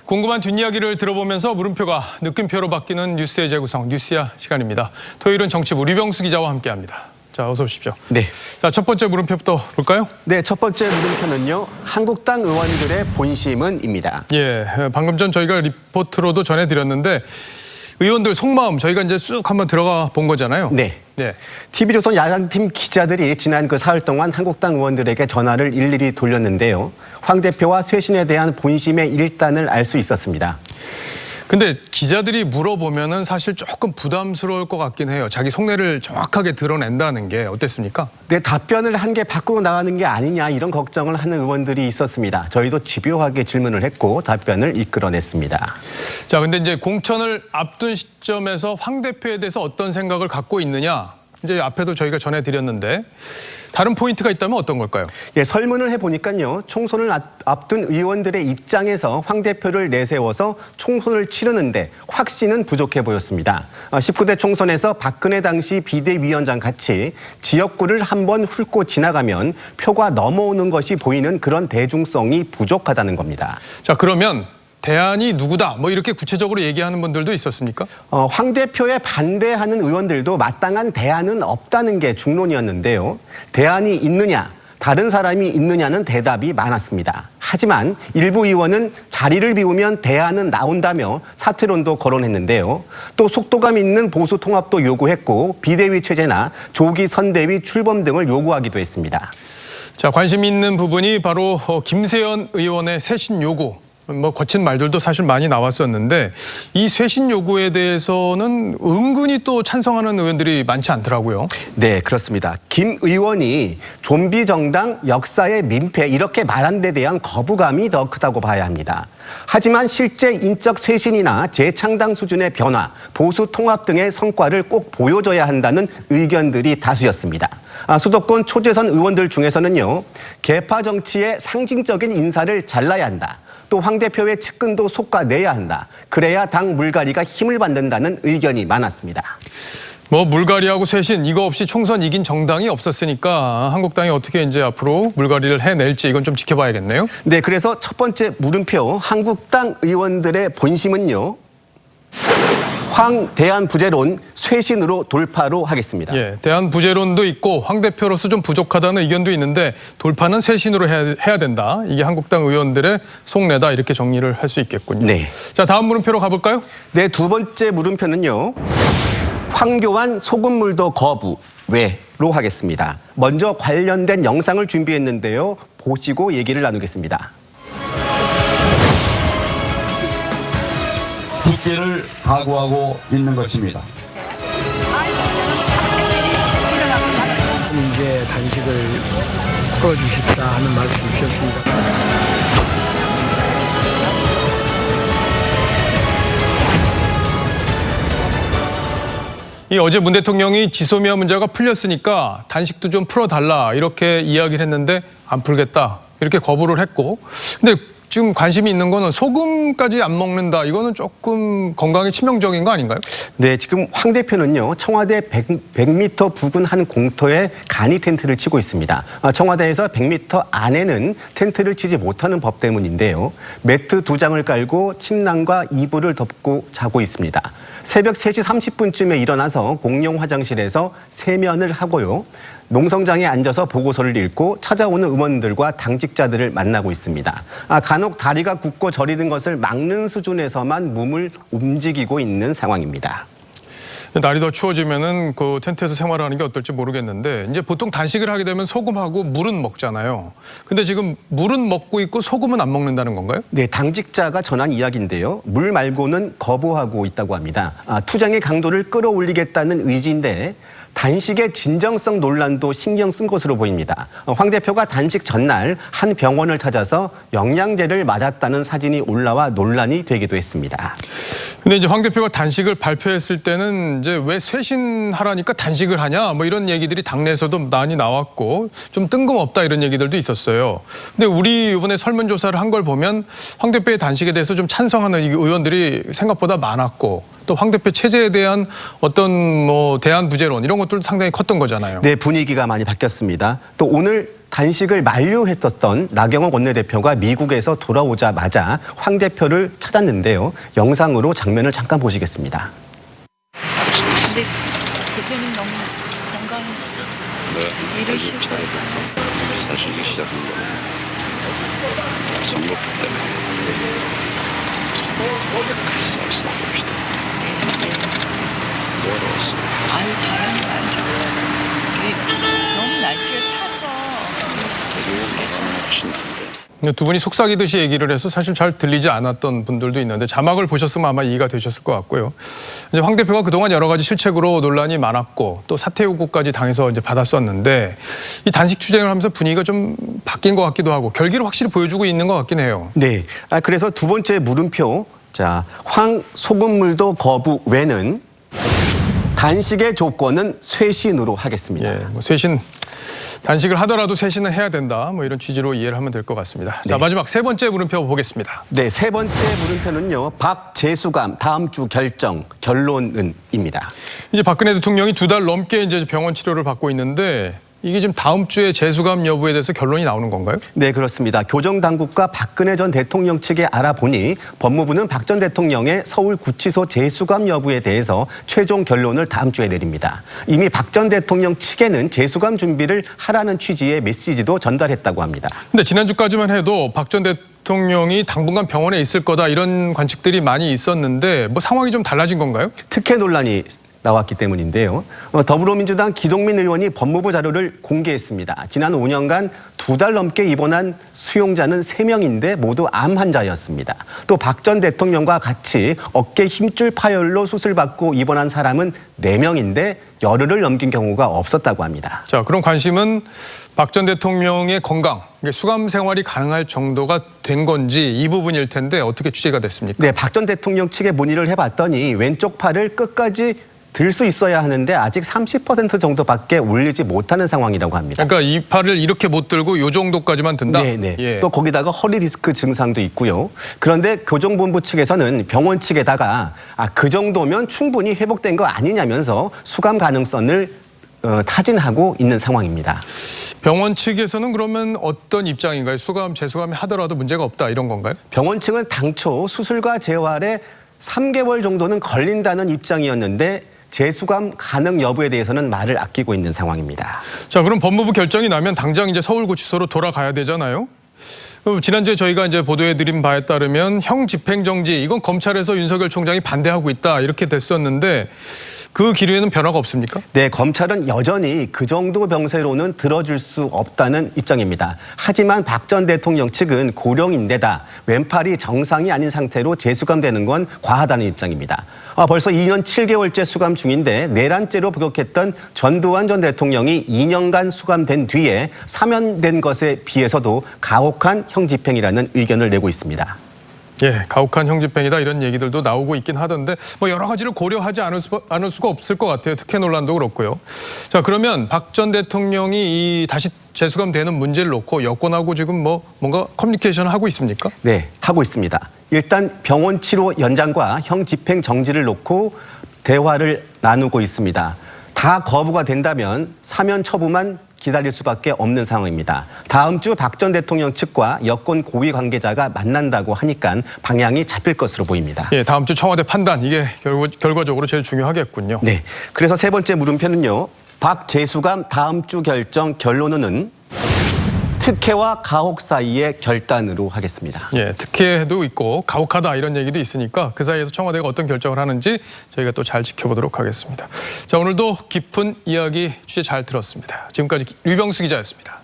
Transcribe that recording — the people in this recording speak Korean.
궁금한 뒷이야기를 들어보면서 물음표가 느낌표로 바뀌는 뉴스의 재구성, 뉴스야 시간입니다. 토요일은 정치부 류병수 기자와 함께합니다. 자, 어서 오십시오. 네. 자, 첫 번째 물음표부터 볼까요? 네, 첫 번째 물음표는요. 한국당 의원들의 본심은입니다. 예, 방금 전 저희가 리포트로도 전해드렸는데 의원들 속마음 저희가 이제 쑥 한번 들어가 본 거잖아요. 네. 네. TV조선 야당팀 기자들이 지난 사흘 동안 한국당 의원들에게 전화를 일일이 돌렸는데요. 황 대표와 쇄신에 대한 본심의 일단을 알 수 있었습니다. 근데 기자들이 물어보면은 사실 조금 부담스러울 것 같긴 해요. 자기 속내를 정확하게 드러낸다는 게 어땠습니까? 네, 답변을 한 개 밖으로 나가는 게 아니냐 이런 걱정을 하는 의원들이 있었습니다. 저희도 집요하게 질문을 했고 답변을 이끌어냈습니다. 자, 근데 이제 공천을 앞둔 시점에서 황 대표에 대해서 어떤 생각을 갖고 있느냐? 이제 앞에도 저희가 전해드렸는데 다른 포인트가 있다면 어떤 걸까요? 예, 설문을 해보니까요. 총선을 앞둔 의원들의 입장에서 황 대표를 내세워서 총선을 치르는데 확신은 부족해 보였습니다. 19대 총선에서 박근혜 당시 비대위원장 같이 지역구를 한번 훑고 지나가면 표가 넘어오는 것이 보이는 그런 대중성이 부족하다는 겁니다. 자, 그러면 대안이 누구다? 뭐 이렇게 구체적으로 얘기하는 분들도 있었습니까? 황 대표에 반대하는 의원들도 마땅한 대안은 없다는 게 중론이었는데요. 대안이 있느냐, 다른 사람이 있느냐는 대답이 많았습니다. 하지만 일부 의원은 자리를 비우면 대안은 나온다며 사퇴론도 거론했는데요. 또 속도감 있는 보수 통합도 요구했고 비대위 체제나 조기 선대위 출범 등을 요구하기도 했습니다. 자, 관심 있는 부분이 바로 김세연 의원의 쇄신 요구. 뭐 거친 말들도 사실 많이 나왔었는데 이 쇄신 요구에 대해서는 은근히 또 찬성하는 의원들이 많지 않더라고요. 네, 그렇습니다. 김 의원이 좀비 정당 역사의 민폐 이렇게 말한 데 대한 거부감이 더 크다고 봐야 합니다. 하지만 실제 인적 쇄신이나 재창당 수준의 변화, 보수 통합 등의 성과를 꼭 보여줘야 한다는 의견들이 다수였습니다. 수도권 초재선 의원들 중에서는요. 계파 정치의 상징적인 인사를 잘라야 한다. 또 황 대표의 측근도 솎아내야 한다. 그래야 당 물갈이가 힘을 받는다는 의견이 많았습니다. 뭐 물갈이하고 쇄신 이거 없이 총선 이긴 정당이 없었으니까 한국당이 어떻게 이제 앞으로 물갈이를 해낼지 이건 좀 지켜봐야겠네요. 네, 그래서 첫 번째 물음표 한국당 의원들의 본심은요. 황 대안부재론 쇄신으로 돌파로 하겠습니다. 예, 대안부재론도 있고 황 대표로서 좀 부족하다는 의견도 있는데 돌파는 쇄신으로 해야 된다. 이게 한국당 의원들의 속내다 이렇게 정리를 할 수 있겠군요. 네. 자, 다음 물음표로 가볼까요? 네, 두 번째 물음표는요. 황교안 소금물도 거부 왜로 하겠습니다. 먼저 관련된 영상을 준비했는데요. 보시고 얘기를 나누겠습니다. 죽기를 각오하고 있는 것입니다. 이제 단식을 풀어주십사 하는 말씀 주셨습니다. 이 어제 문 대통령이 지소미아 문제가 풀렸으니까 단식도 좀 풀어달라 이렇게 이야기를 했는데 안 풀겠다 이렇게 거부를 했고 근데 지금 관심이 있는 거는 소금까지 안 먹는다. 이거는 조금 건강에 치명적인 거 아닌가요? 네, 지금 황 대표는요. 청와대 100m 부근 한 공터에 간이 텐트를 치고 있습니다. 청와대에서 100m 안에는 텐트를 치지 못하는 법 때문인데요. 매트 2장을 깔고 침낭과 이불을 덮고 자고 있습니다. 새벽 3시 30분쯤에 일어나서 공용 화장실에서 세면을 하고요. 농성장에 앉아서 보고서를 읽고 찾아오는 의원들과 당직자들을 만나고 있습니다. 간혹 다리가 굽고 저리는 것을 막는 수준에서만 몸을 움직이고 있는 상황입니다. 날이 더 추워지면은 그 텐트에서 생활하는 게 어떨지 모르겠는데 이제 보통 단식을 하게 되면 소금하고 물은 먹잖아요. 근데 지금 물은 먹고 있고 소금은 안 먹는다는 건가요? 네, 당직자가 전한 이야기인데요. 물 말고는 거부하고 있다고 합니다. 투쟁의 강도를 끌어올리겠다는 의지인데 단식의 진정성 논란도 신경 쓴 것으로 보입니다. 황 대표가 단식 전날 한 병원을 찾아서 영양제를 맞았다는 사진이 올라와 논란이 되기도 했습니다. 근데 이제 황 대표가 단식을 발표했을 때는 이제 왜 쇄신하라니까 단식을 하냐 뭐 이런 얘기들이 당내에서도 많이 나왔고 좀 뜬금없다 이런 얘기들도 있었어요. 근데 우리 이번에 설문조사를 한 걸 보면 황 대표의 단식에 대해서 좀 찬성하는 의원들이 생각보다 많았고 또 황 대표 체제에 대한 어떤 뭐 대안 부재론 이런 것들도 상당히 컸던 거잖아요. 네, 분위기가 많이 바뀌었습니다. 또 오늘 단식을 만료했었던 나경원 원내대표가 미국에서 돌아오자마자 황 대표를 찾았는데요. 영상으로 장면을 잠깐 보시겠습니다. 근데 대표님 너무 건강 이러시고 사실 이게 시작한 거는 선거법 때문에 같이 잘 싸워봅시다. 어려웠어. 아유 다른 거 아니죠. 너무 날씨가 차서 훨씬 나은데. 두 분이 속삭이듯이 얘기를 해서 사실 잘 들리지 않았던 분들도 있는데 자막을 보셨으면 아마 이해가 되셨을 것 같고요. 이제 황 대표가 그동안 여러 가지 실책으로 논란이 많았고 또 사퇴 요구까지 당해서 이제 받았었는데 이 단식 추진을 하면서 분위기가 좀 바뀐 것 같기도 하고 결기를 확실히 보여주고 있는 것 같긴 해요. 네. 그래서 두 번째 물음표. 자, 황 소금물도 거부 외는 단식의 조건은 쇄신으로 하겠습니다. 예, 뭐 쇄신 단식을 하더라도 쇄신은 해야 된다. 뭐 이런 취지로 이해를 하면 될 것 같습니다. 자, 마지막 세 번째 물음표 보겠습니다. 네, 세 번째 물음표는요. 박재수감 다음 주 결론은입니다. 이제 박근혜 대통령이 2달 넘게 이제 병원 치료를 받고 있는데 이게 지금 다음 주에 재수감 여부에 대해서 결론이 나오는 건가요? 네, 그렇습니다. 교정당국과 박근혜 전 대통령 측에 알아보니 법무부는 박 전 대통령의 서울구치소 재수감 여부에 대해서 최종 결론을 다음 주에 내립니다. 이미 박 전 대통령 측에는 재수감 준비를 하라는 취지의 메시지도 전달했다고 합니다. 근데 지난주까지만 해도 박 전 대통령이 당분간 병원에 있을 거다 이런 관측들이 많이 있었는데 뭐 상황이 좀 달라진 건가요? 특혜 논란이 나왔기 때문인데요. 더불어민주당 기동민 의원이 법무부 자료를 공개했습니다. 지난 5년간 2달 넘게 입원한 수용자는 3명인데 모두 암 환자였습니다. 또 박 전 대통령과 같이 어깨 힘줄 파열로 수술받고 입원한 사람은 4명인데 열흘을 넘긴 경우가 없었다고 합니다. 자, 그럼 관심은 박 전 대통령의 건강, 수감 생활이 가능할 정도가 된 건지 이 부분일 텐데 어떻게 취재가 됐습니까? 네, 박 전 대통령 측에 문의를 해봤더니 왼쪽 팔을 끝까지 들 수 있어야 하는데 아직 30% 정도밖에 올리지 못하는 상황이라고 합니다. 그러니까 이 팔을 이렇게 못 들고 이 정도까지만 든다? 네. 예. 또 거기다가 허리 디스크 증상도 있고요. 그런데 교정본부 측에서는 병원 측에다가 그 정도면 충분히 회복된 거 아니냐면서 수감 가능성을 타진하고 있는 상황입니다. 병원 측에서는 그러면 어떤 입장인가요? 재수감이 하더라도 문제가 없다 이런 건가요? 병원 측은 당초 수술과 재활에 3개월 정도는 걸린다는 입장이었는데 재수감 가능 여부에 대해서는 말을 아끼고 있는 상황입니다. 자, 그럼 법무부 결정이 나면 당장 이제 서울구치소로 돌아가야 되잖아요. 지난주에 저희가 이제 보도해드린 바에 따르면 형 집행정지 이건 검찰에서 윤석열 총장이 반대하고 있다 이렇게 됐었는데 그 기류에는 변화가 없습니까? 네, 검찰은 여전히 그 정도 병세로는 들어줄 수 없다는 입장입니다. 하지만 박 전 대통령 측은 고령인데다 왼팔이 정상이 아닌 상태로 재수감되는 건 과하다는 입장입니다. 벌써 2년 7개월째 수감 중인데 내란죄로 복역했던 전두환 전 대통령이 2년간 수감된 뒤에 사면된 것에 비해서도 가혹한 형 집행이라는 의견을 내고 있습니다. 예, 가혹한 형 집행이다 이런 얘기들도 나오고 있긴 하던데 뭐 여러 가지를 고려하지 않을 수가 없을 것 같아요. 특혜 논란도 그렇고요. 자, 그러면 박 전 대통령이 이 다시 재수감되는 문제를 놓고 여권하고 지금 뭔가 커뮤니케이션을 하고 있습니까? 네, 하고 있습니다. 일단 병원 치료 연장과 형 집행 정지를 놓고 대화를 나누고 있습니다. 다 거부가 된다면 사면 처분만 기다릴 수밖에 없는 상황입니다. 다음 주 박 전 대통령 측과 여권 고위 관계자가 만난다고 하니까 방향이 잡힐 것으로 보입니다. 예, 다음 주 청와대 판단 이게 결과적으로 제일 중요하겠군요. 네, 그래서 세 번째 물음표는요. 박재수감 다음 주 결론은 특혜와 가혹 사이의 결단으로 하겠습니다. 예, 특혜도 있고 가혹하다 이런 얘기도 있으니까 그 사이에서 청와대가 어떤 결정을 하는지 저희가 또 잘 지켜보도록 하겠습니다. 자, 오늘도 깊은 이야기 취재 잘 들었습니다. 지금까지 류병수 기자였습니다.